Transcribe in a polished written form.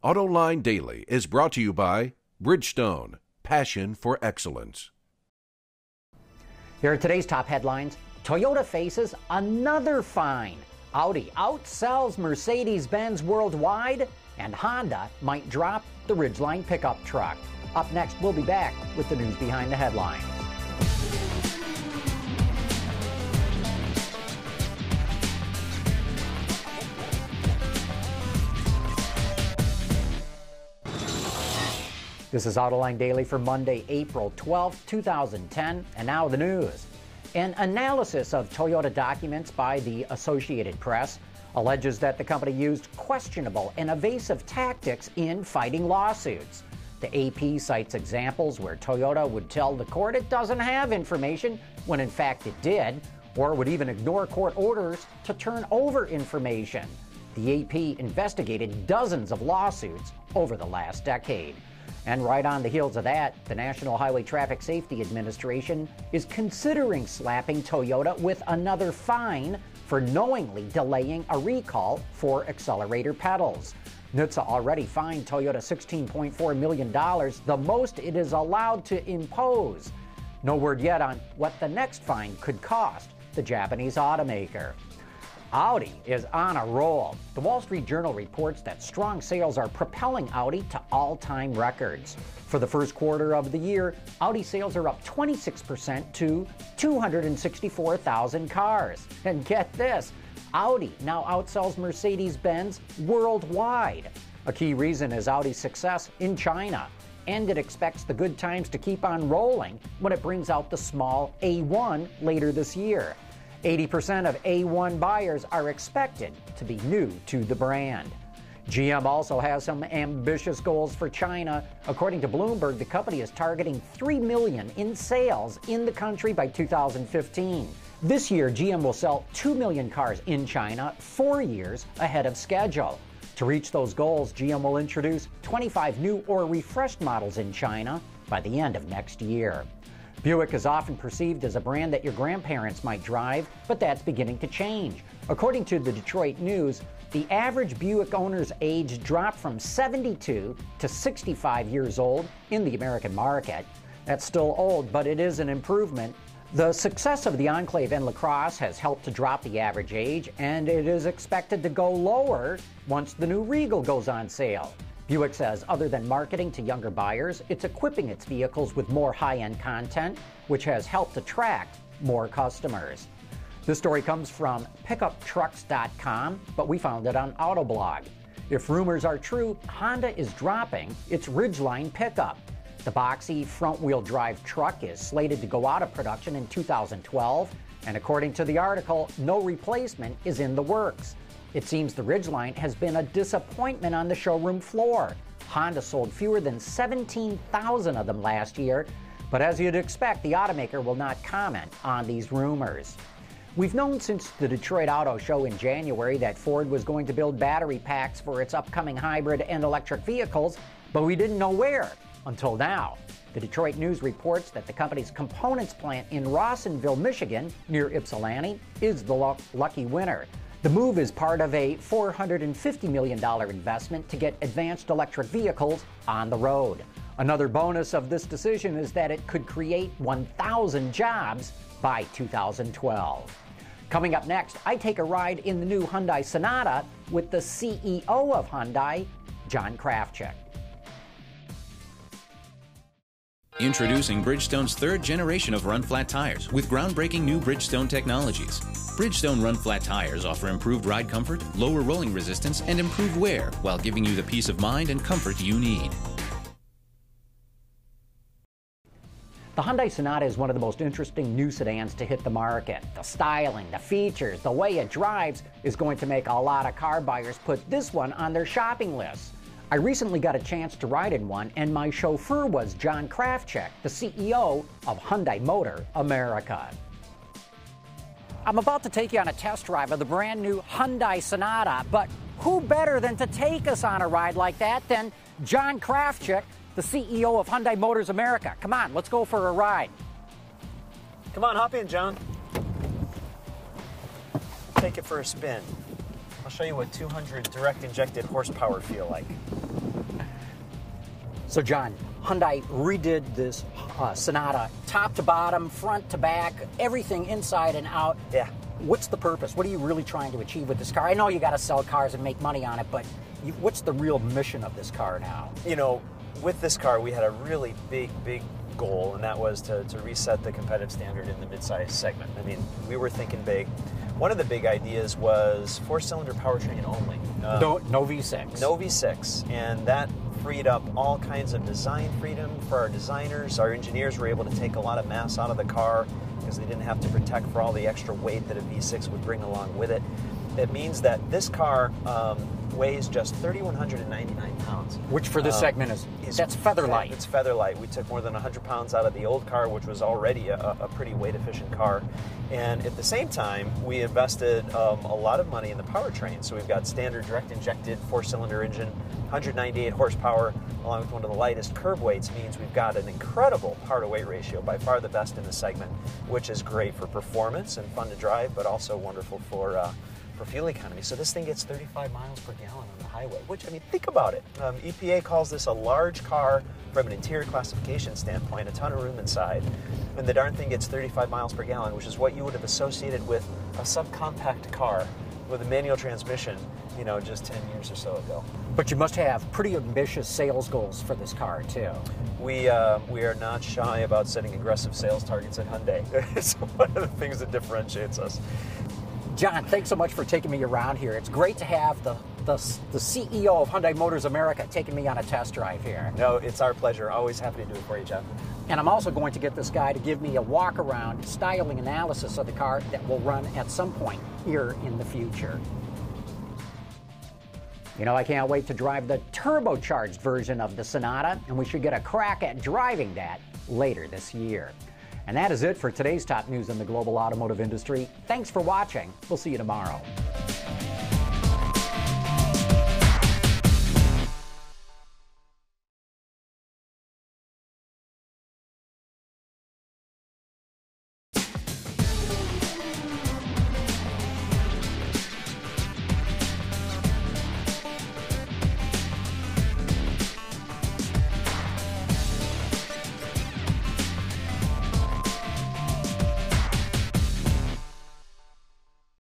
Autoline Daily is brought to you by Bridgestone, passion for excellence. Here are today's top headlines. Toyota faces another fine. Audi outsells Mercedes-Benz worldwide, and Honda might drop the Ridgeline pickup truck. Up next, we'll be back with the news behind the headlines. This is Autoline Daily for Monday, April 12, 2010, and now the news. An analysis of Toyota documents by the Associated Press alleges that the company used questionable and evasive tactics in fighting lawsuits. The AP cites examples where Toyota would tell the court it doesn't have information when in fact it did, or would even ignore court orders to turn over information. The AP investigated dozens of lawsuits over the last decade. And right on the heels of that, the National Highway Traffic Safety Administration is considering slapping Toyota with another fine for knowingly delaying a recall for accelerator pedals. NHTSA already fined Toyota $16.4 million, the most it is allowed to impose. No word yet on what the next fine could cost the Japanese automaker. Audi is on a roll. The Wall Street Journal reports that strong sales are propelling Audi to all-time records. For the first quarter of the year, Audi sales are up 26% to 264,000 cars. And get this, Audi now outsells Mercedes-Benz worldwide. A key reason is Audi's success in China, and it expects the good times to keep on rolling when it brings out the small A1 later this year. 80% of A1 buyers are expected to be new to the brand. GM also has some ambitious goals for China. According to Bloomberg, the company is targeting $3 million in sales in the country by 2015. This year, GM will sell 2 million cars in China, 4 years ahead of schedule. To reach those goals, GM will introduce 25 new or refreshed models in China by the end of next year. Buick is often perceived as a brand that your grandparents might drive, but that's beginning to change. According to the Detroit News, the average Buick owner's age dropped from 72 to 65 years old in the American market. That's still old, but it is an improvement. The success of the Enclave and LaCrosse has helped to drop the average age, and it is expected to go lower once the new Regal goes on sale. Buick says other than marketing to younger buyers, it's equipping its vehicles with more high-end content, which has helped attract more customers. This story comes from pickuptrucks.com, but we found it on Autoblog. If rumors are true, Honda is dropping its Ridgeline pickup. The boxy front-wheel drive truck is slated to go out of production in 2012, and according to the article, no replacement is in the works. It seems the Ridgeline has been a disappointment on the showroom floor. Honda sold fewer than 17,000 of them last year, but as you'd expect, the automaker will not comment on these rumors. We've known since the Detroit Auto Show in January that Ford was going to build battery packs for its upcoming hybrid and electric vehicles, but we didn't know where until now. The Detroit News reports that the company's components plant in Rawsonville, Michigan, near Ypsilanti, is the lucky winner. The move is part of a $450 million investment to get advanced electric vehicles on the road. Another bonus of this decision is that it could create 1,000 jobs by 2012. Coming up next, I take a ride in the new Hyundai Sonata with the CEO of Hyundai, John Krafcik. Introducing Bridgestone's third generation of run-flat tires with groundbreaking new Bridgestone technologies. Bridgestone run-flat tires offer improved ride comfort, lower rolling resistance, and improved wear while giving you the peace of mind and comfort you need. The Hyundai Sonata is one of the most interesting new sedans to hit the market. The styling, the features, the way it drives is going to make a lot of car buyers put this one on their shopping list. I recently got a chance to ride in one, and my chauffeur was John Krafcik, the CEO of Hyundai Motor America. I'm about to take you on a test drive of the brand new Hyundai Sonata, but who better than to take us on a ride like that than John Krafcik, the CEO of Hyundai Motors America. Come on, let's go for a ride. Come on, hop in, John. Take it for a spin. I'll show you what 200 direct injected horsepower feel like. So John, Hyundai redid this Sonata top to bottom, front to back, everything inside and out. Yeah. What's the purpose? What are you really trying to achieve with this car? I know you got to sell cars and make money on it, but what's the real mission of this car now? You know, with this car, we had a really big goal, and that was to reset the competitive standard in the midsize segment. I mean, we were thinking big. One of the big ideas was 4-cylinder powertrain only. No V6. No V6, and that freed up all kinds of design freedom for our designers. Our engineers were able to take a lot of mass out of the car because they didn't have to protect for all the extra weight that a V6 would bring along with it. It means that this car weighs just 3,199 pounds. Which for this segment that's feather light. It's feather light. We took more than 100 pounds out of the old car, which was already a pretty weight efficient car. And at the same time, we invested a lot of money in the powertrain. So we've got standard direct injected 4-cylinder engine, 198 horsepower, along with one of the lightest curb weights, means we've got an incredible power to weight ratio, by far the best in the segment, which is great for performance and fun to drive, but also wonderful for fuel economy. So this thing gets 35 miles per gallon on the highway, which, I mean, think about it. EPA calls this a large car from an interior classification standpoint, a ton of room inside, and the darn thing gets 35 miles per gallon, which is what you would have associated with a subcompact car with a manual transmission, you know, just 10 years or so ago. But you must have pretty ambitious sales goals for this car, too. We are not shy about setting aggressive sales targets at Hyundai. It's one of the things that differentiates us. John, thanks so much for taking me around here. It's great to have the CEO of Hyundai Motors America taking me on a test drive here. No, it's our pleasure. Always happy to do it for you, Jeff. And I'm also going to get this guy to give me a walk-around styling analysis of the car that will run at some point here in the future. You know, I can't wait to drive the turbocharged version of the Sonata, and we should get a crack at driving that later this year. And that is it for today's top news in the global automotive industry. Thanks for watching. We'll see you tomorrow.